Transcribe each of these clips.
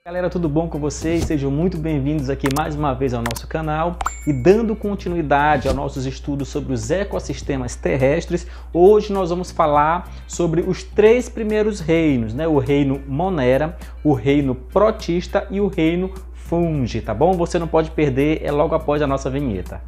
Galera, tudo bom com vocês? Sejam muito bem-vindos aqui mais uma vez ao nosso canal e dando continuidade aos nossos estudos sobre os ecossistemas terrestres. Hoje nós vamos falar sobre os três primeiros reinos, né? O reino Monera, o reino Protista e o reino Fungi, tá bom? Você não pode perder, é logo após a nossa vinheta.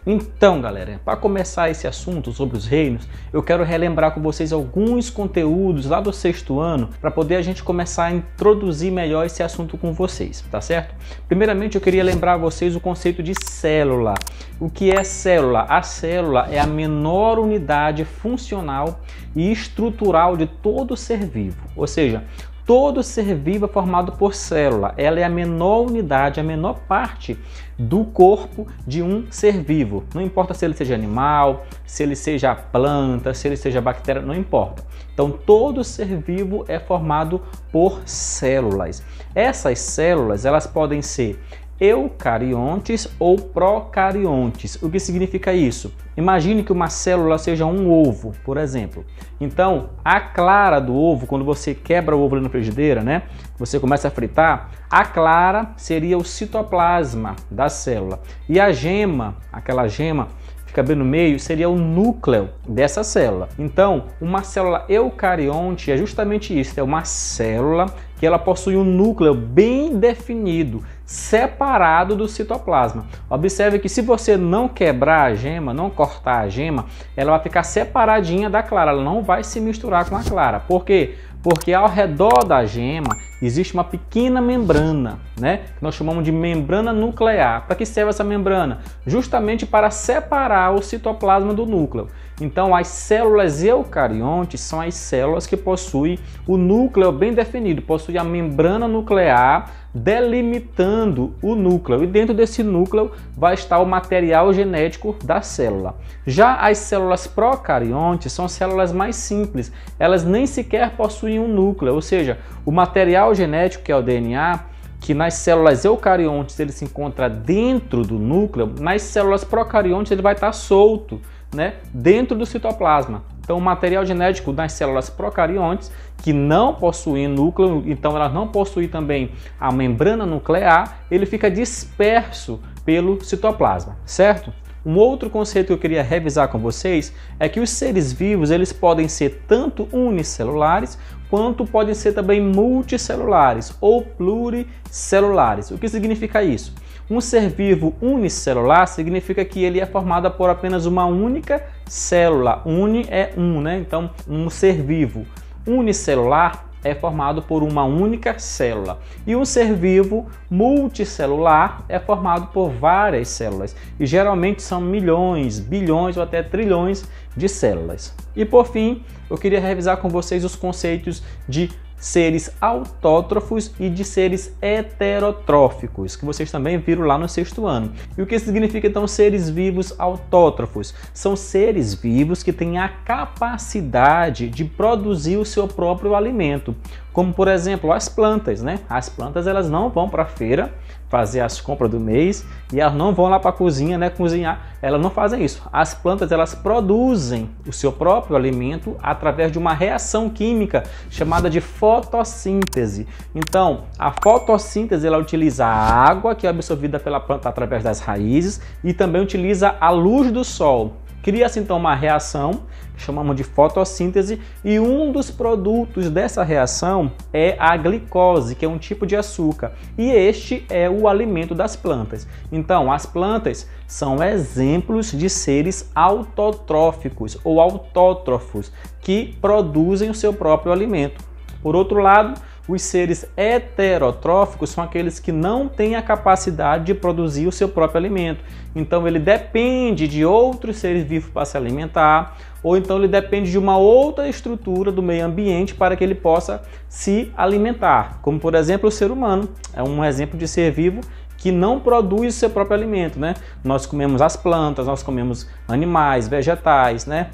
Então, galera, para começar esse assunto sobre os reinos, eu quero relembrar com vocês alguns conteúdos lá do sexto ano para poder a gente começar a introduzir melhor esse assunto com vocês, tá certo? Primeiramente, eu queria lembrar a vocês o conceito de célula. O que é célula? A célula é a menor unidade funcional e estrutural de todo ser vivo, ou seja, todo ser vivo é formado por célula. Ela é a menor unidade, a menor parte do corpo de um ser vivo. Não importa se ele seja animal, se ele seja planta, se ele seja bactéria, não importa. Então, todo ser vivo é formado por células. Essas células, elas podem ser eucariontes ou procariontes. O que significa isso? Imagine que uma célula seja um ovo, por exemplo. Então, a clara do ovo, quando você quebra o ovo ali na frigideira, né? Você começa a fritar, a clara seria o citoplasma da célula. E a gema, aquela gema fica bem no meio, seria o núcleo dessa célula. Então, uma célula eucarionte é justamente isso, é uma célula que ela possui um núcleo bem definido, separado do citoplasma. Observe que se você não quebrar a gema, não cortar a gema, ela vai ficar separadinha da clara, ela não vai se misturar com a clara. Por quê? Porque ao redor da gema existe uma pequena membrana, né? Que nós chamamos de membrana nuclear. Para que serve essa membrana? Justamente para separar o citoplasma do núcleo. Então, as células eucariontes são as células que possuem o núcleo bem definido, possuem a membrana nuclear delimitando o núcleo, e dentro desse núcleo vai estar o material genético da célula. Já as células procariontes são células mais simples, elas nem sequer possuem um núcleo, ou seja, o material genético, que é o DNA, que nas células eucariontes ele se encontra dentro do núcleo, nas células procariontes ele vai estar solto, né, dentro do citoplasma. Então, o material genético das células procariontes, que não possuem núcleo, então elas não possuem também a membrana nuclear, ele fica disperso pelo citoplasma, certo? Um outro conceito que eu queria revisar com vocês é que os seres vivos eles podem ser tanto unicelulares quanto podem ser também multicelulares ou pluricelulares. O que significa isso? Um ser vivo unicelular significa que ele é formado por apenas uma única célula. Uni é um, né? Então, um ser vivo unicelular é formado por uma única célula. E um ser vivo multicelular é formado por várias células. E geralmente são milhões, bilhões ou até trilhões de células. E por fim, eu queria revisar com vocês os conceitos de seres autótrofos e de seres heterotróficos, que vocês também viram lá no sexto ano. E o que significa então seres vivos autótrofos? São seres vivos que têm a capacidade de produzir o seu próprio alimento, como por exemplo as plantas, né? As plantas elas não vão para a feira fazer as compras do mês e elas não vão lá para a cozinha, né, cozinhar, elas não fazem isso. As plantas elas produzem o seu próprio alimento através de uma reação química chamada de fotossíntese. Então, a fotossíntese ela utiliza a água que é absorvida pela planta através das raízes e também utiliza a luz do sol. Cria-se então uma reação que chamamos de fotossíntese e um dos produtos dessa reação é a glicose, que é um tipo de açúcar, e este é o alimento das plantas. Então, as plantas são exemplos de seres autotróficos ou autótrofos que produzem o seu próprio alimento. Por outro lado, os seres heterotróficos são aqueles que não têm a capacidade de produzir o seu próprio alimento. Então ele depende de outros seres vivos para se alimentar, ou então ele depende de uma outra estrutura do meio ambiente para que ele possa se alimentar. Como por exemplo o ser humano, é um exemplo de ser vivo que não produz o seu próprio alimento, né? Nós comemos as plantas, nós comemos animais, vegetais, né?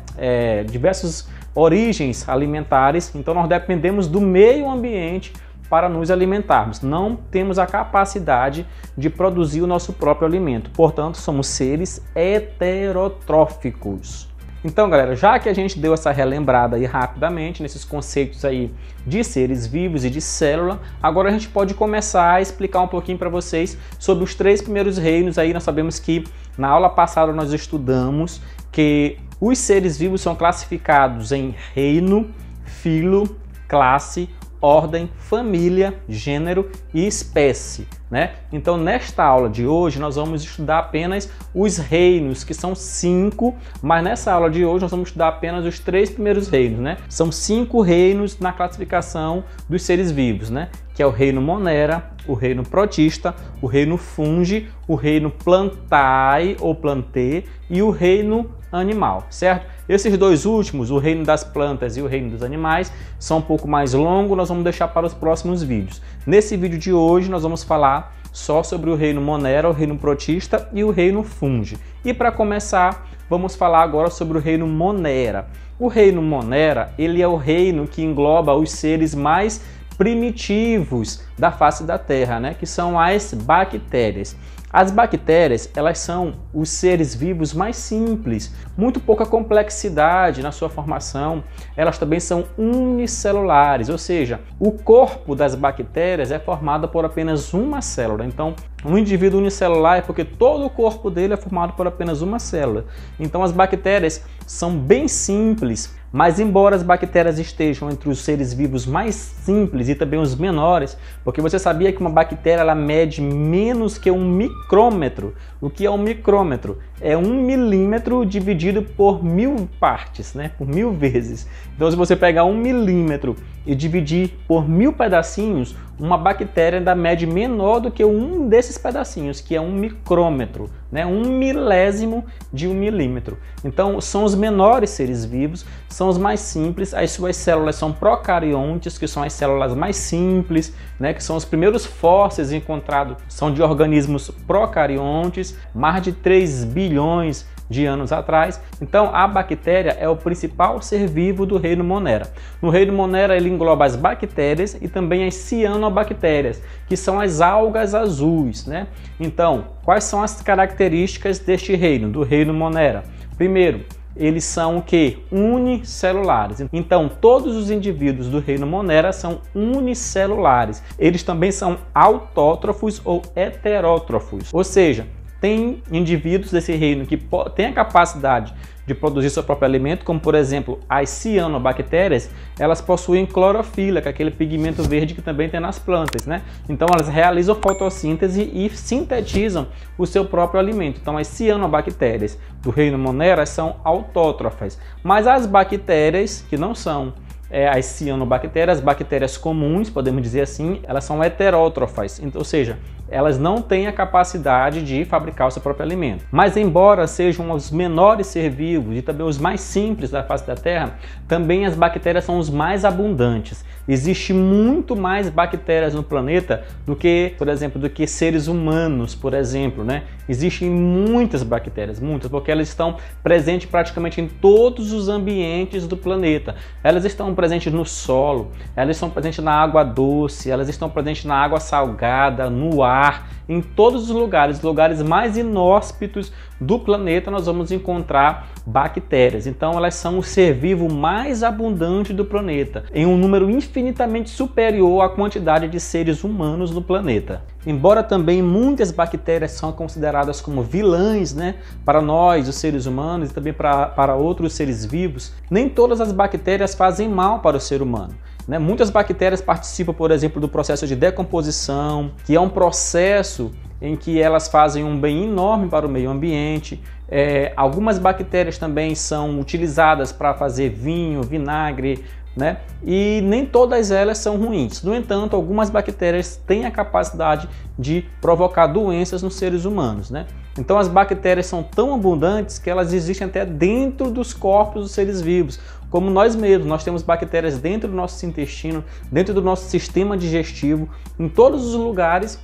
Diversas origens alimentares, então nós dependemos do meio ambiente para nos alimentarmos. Não temos a capacidade de produzir o nosso próprio alimento. Portanto, somos seres heterotróficos. Então, galera, já que a gente deu essa relembrada aí rapidamente nesses conceitos aí de seres vivos e de célula, agora a gente pode começar a explicar um pouquinho para vocês sobre os 3 primeiros reinos aí. Nós sabemos que na aula passada nós estudamos que os seres vivos são classificados em reino, filo, classe, ordem, família, gênero e espécie, né? Então, nesta aula de hoje, nós vamos estudar apenas os reinos, que são 5, mas nessa aula de hoje nós vamos estudar apenas os 3 primeiros reinos, né? São 5 reinos na classificação dos seres vivos, né? Que é o reino Monera, o reino Protista, o reino Fungi, o reino Plantae ou Plantê e o reino Animal, certo? Esses 2 últimos, o reino das plantas e o reino dos animais, são um pouco mais longos, nós vamos deixar para os próximos vídeos. Nesse vídeo de hoje nós vamos falar só sobre o reino Monera, o reino Protista e o reino Fungi. E para começar, vamos falar agora sobre o reino Monera. O reino Monera, ele é o reino que engloba os seres mais primitivos da face da Terra, né? Que são as bactérias. As bactérias, elas são os seres vivos mais simples, muito pouca complexidade na sua formação. Elas também são unicelulares, ou seja, o corpo das bactérias é formado por apenas uma célula. Então, um indivíduo unicelular é porque todo o corpo dele é formado por apenas uma célula. Então, as bactérias são bem simples, mas embora as bactérias estejam entre os seres vivos mais simples e também os menores, porque você sabia que uma bactéria ela mede menos que 1 micrômetro. O que é 1 micrômetro? É 1 milímetro dividido por 1000 partes, né? Por 1000 vezes. Então, se você pegar 1 milímetro e dividir por 1000 pedacinhos, uma bactéria ainda mede menor do que um desses pedacinhos, que é 1 micrômetro, né? 1 milésimo de 1 milímetro. Então, são os menores seres vivos, são os mais simples. As suas células são procariontes, que são as células mais simples, né? Que são os primeiros fósseis encontrados, são de organismos procariontes, mais de 3 bilhões de anos atrás. Então, a bactéria é o principal ser vivo do reino Monera. No reino Monera, ele engloba as bactérias e também as cianobactérias, que são as algas azuis, né? Então, quais são as características deste reino, do reino Monera? Primeiro, eles são o quê? Unicelulares. Então, todos os indivíduos do reino Monera são unicelulares. Eles também são autótrofos ou heterótrofos, ou seja, tem indivíduos desse reino que têm a capacidade de produzir seu próprio alimento, como por exemplo as cianobactérias, elas possuem clorofila, que é aquele pigmento verde que também tem nas plantas, né? Então elas realizam fotossíntese e sintetizam o seu próprio alimento. Então as cianobactérias do reino Monera são autótrofas, mas as bactérias que não são as cianobactérias, as bactérias comuns, podemos dizer assim, elas são heterótrofas, ou seja, elas não têm a capacidade de fabricar o seu próprio alimento. Mas embora sejam os menores seres vivos e também os mais simples da face da Terra, também as bactérias são os mais abundantes. Existe muito mais bactérias no planeta do que, por exemplo, do que seres humanos, por exemplo, né? Existem muitas bactérias, muitas, porque elas estão presentes praticamente em todos os ambientes do planeta. Elas estão presentes no solo, elas estão presentes na água doce, elas estão presentes na água salgada, no ar, em todos os lugares mais inóspitos do planeta nós vamos encontrar bactérias. Então elas são o ser vivo mais abundante do planeta, em um número infinitamente superior à quantidade de seres humanos no planeta. Embora também muitas bactérias são consideradas como vilãs, né, para nós, os seres humanos, e também para outros seres vivos, nem todas as bactérias fazem mal para o ser humano. Muitas bactérias participam, por exemplo, do processo de decomposição, que é um processo em que elas fazem um bem enorme para o meio ambiente. Algumas bactérias também são utilizadas para fazer vinho, vinagre, né? E nem todas elas são ruins. No entanto, algumas bactérias têm a capacidade de provocar doenças nos seres humanos, né? Então as bactérias são tão abundantes que elas existem até dentro dos corpos dos seres vivos. Como nós mesmos, nós temos bactérias dentro do nosso intestino, dentro do nosso sistema digestivo, em todos os lugares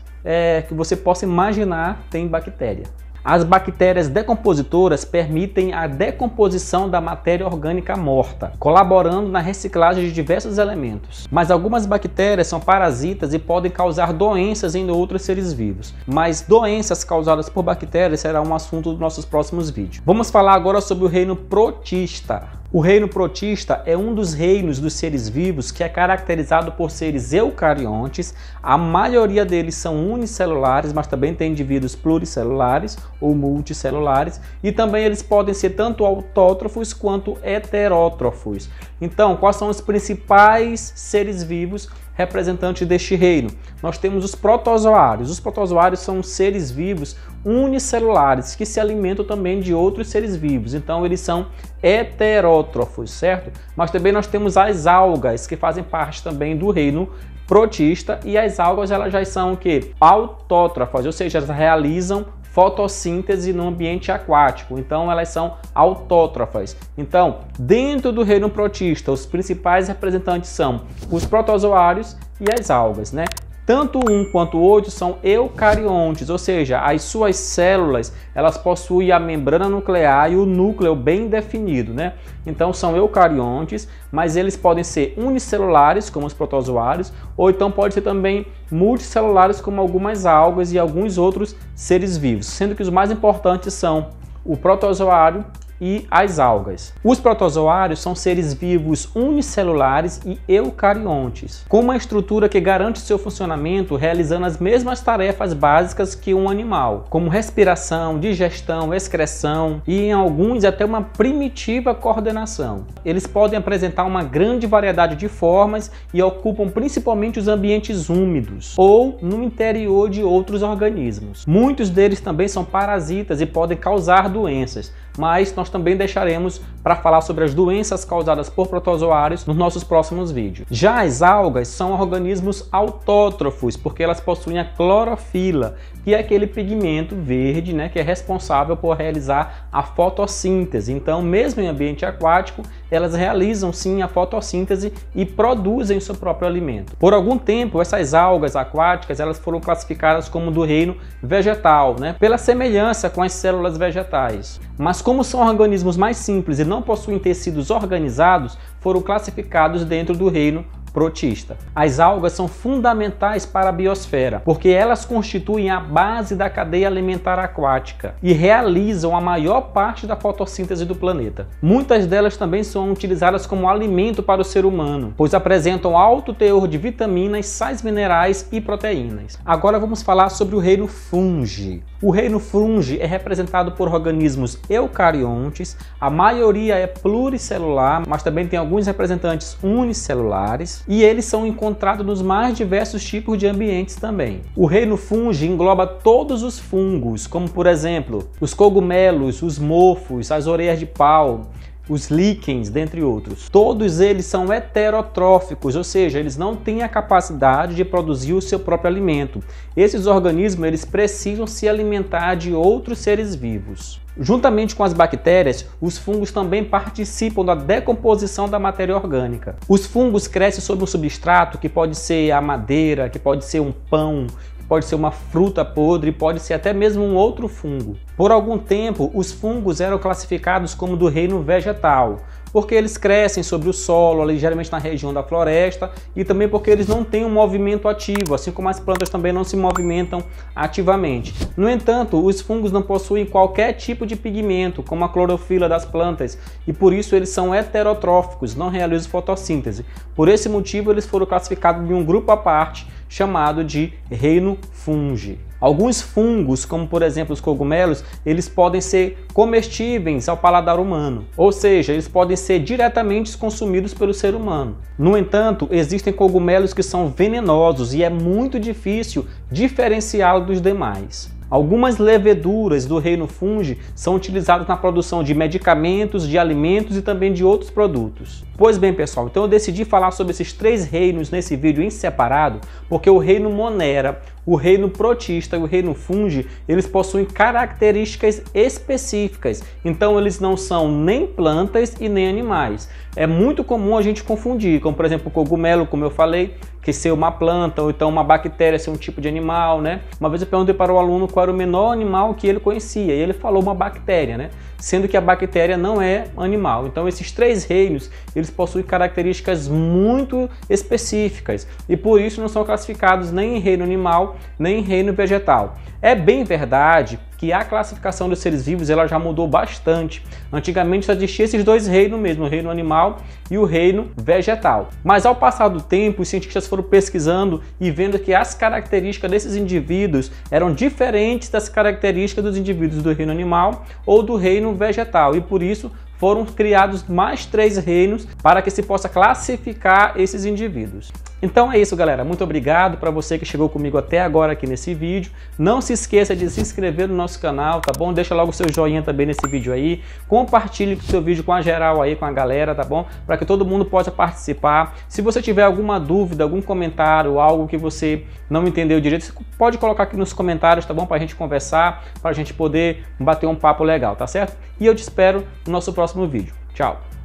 que você possa imaginar tem bactéria. As bactérias decompositoras permitem a decomposição da matéria orgânica morta, colaborando na reciclagem de diversos elementos. Mas algumas bactérias são parasitas e podem causar doenças em outros seres vivos. Mas doenças causadas por bactérias será um assunto dos nossos próximos vídeos. Vamos falar agora sobre o reino protista. O reino protista é um dos reinos dos seres vivos que é caracterizado por seres eucariontes. A maioria deles são unicelulares, mas também tem indivíduos pluricelulares ou multicelulares, e também eles podem ser tanto autótrofos quanto heterótrofos. Então, quais são os principais seres vivos representantes deste reino? Nós temos os protozoários. Os protozoários são seres vivos unicelulares que se alimentam também de outros seres vivos. Então eles são heterótrofos, certo? Mas também nós temos as algas, que fazem parte também do reino protista, e as algas elas já são o quê? Autótrofas, ou seja, elas realizam fotossíntese no ambiente aquático, então elas são autótrofas. Então, dentro do reino protista, os principais representantes são os protozoários e as algas, né? Tanto um quanto o outro são eucariontes, ou seja, as suas células elas possuem a membrana nuclear e o núcleo bem definido, né? Então são eucariontes, mas eles podem ser unicelulares, como os protozoários, ou então pode ser também multicelulares, como algumas algas e alguns outros seres vivos, sendo que os mais importantes são o protozoário e as algas. Os protozoários são seres vivos unicelulares e eucariontes, com uma estrutura que garante seu funcionamento realizando as mesmas tarefas básicas que um animal, como respiração, digestão, excreção e em alguns até uma primitiva coordenação. Eles podem apresentar uma grande variedade de formas e ocupam principalmente os ambientes úmidos ou no interior de outros organismos. Muitos deles também são parasitas e podem causar doenças, mas nós também deixaremos para falar sobre as doenças causadas por protozoários nos nossos próximos vídeos. Já as algas são organismos autótrofos, porque elas possuem a clorofila, que é aquele pigmento verde, né, que é responsável por realizar a fotossíntese. Então, mesmo em ambiente aquático, elas realizam sim a fotossíntese e produzem o seu próprio alimento. Por algum tempo, essas algas aquáticas elas foram classificadas como do reino vegetal, né, pela semelhança com as células vegetais. Mas como são organismos mais simples e não possuem tecidos organizados, foram classificados dentro do reino protista. As algas são fundamentais para a biosfera, porque elas constituem a base da cadeia alimentar aquática e realizam a maior parte da fotossíntese do planeta. Muitas delas também são utilizadas como alimento para o ser humano, pois apresentam alto teor de vitaminas, sais minerais e proteínas. Agora vamos falar sobre o reino fungi. O reino fungi é representado por organismos eucariontes, a maioria é pluricelular, mas também tem alguns representantes unicelulares, e eles são encontrados nos mais diversos tipos de ambientes também. O reino fungi engloba todos os fungos, como por exemplo, os cogumelos, os mofos, as orelhas de pau, os líquens, dentre outros. Todos eles são heterotróficos, ou seja, eles não têm a capacidade de produzir o seu próprio alimento. Esses organismos eles precisam se alimentar de outros seres vivos. Juntamente com as bactérias, os fungos também participam da decomposição da matéria orgânica. Os fungos crescem sobre um substrato que pode ser a madeira, que pode ser um pão, pode ser uma fruta podre, pode ser até mesmo um outro fungo. Por algum tempo, os fungos eram classificados como do reino vegetal, porque eles crescem sobre o solo, ali, geralmente na região da floresta, e também porque eles não têm um movimento ativo, assim como as plantas também não se movimentam ativamente. No entanto, os fungos não possuem qualquer tipo de pigmento, como a clorofila das plantas, e por isso eles são heterotróficos, não realizam fotossíntese. Por esse motivo, eles foram classificados em um grupo à parte, chamado de reino fungi. Alguns fungos, como por exemplo os cogumelos, eles podem ser comestíveis ao paladar humano, ou seja, eles podem ser diretamente consumidos pelo ser humano. No entanto, existem cogumelos que são venenosos e é muito difícil diferenciá-los dos demais. Algumas leveduras do reino fungi são utilizadas na produção de medicamentos, de alimentos e também de outros produtos. Pois bem, pessoal, então eu decidi falar sobre esses três reinos nesse vídeo em separado, porque o reino Monera, o reino protista e o reino fungi, eles possuem características específicas. Então eles não são nem plantas e nem animais. É muito comum a gente confundir, como por exemplo o cogumelo, como eu falei, que ser uma planta, ou então uma bactéria ser um tipo de animal, né? Uma vez eu perguntei para o aluno qual era o menor animal que ele conhecia, e ele falou uma bactéria, né? Sendo que a bactéria não é animal. Então esses três reinos, eles possuem características muito específicas, e por isso não são classificados nem em reino animal, nem em reino vegetal. É bem verdade que a classificação dos seres vivos ela já mudou bastante. Antigamente só existia esses dois reinos mesmo, o reino animal e o reino vegetal. Mas ao passar do tempo, os cientistas foram pesquisando e vendo que as características desses indivíduos eram diferentes das características dos indivíduos do reino animal ou do reino vegetal, e por isso foram criados mais 3 reinos para que se possa classificar esses indivíduos. Então é isso, galera. Muito obrigado para você que chegou comigo até agora aqui nesse vídeo. Não se esqueça de se inscrever no nosso canal, tá bom? Deixa logo o seu joinha também nesse vídeo aí. Compartilhe o seu vídeo com a geral aí, com a galera, tá bom? Para que todo mundo possa participar. Se você tiver alguma dúvida, algum comentário, algo que você não entendeu direito, você pode colocar aqui nos comentários, tá bom? Para a gente conversar, para a gente poder bater um papo legal, tá certo? E eu te espero no nosso próximo vídeo. Tchau!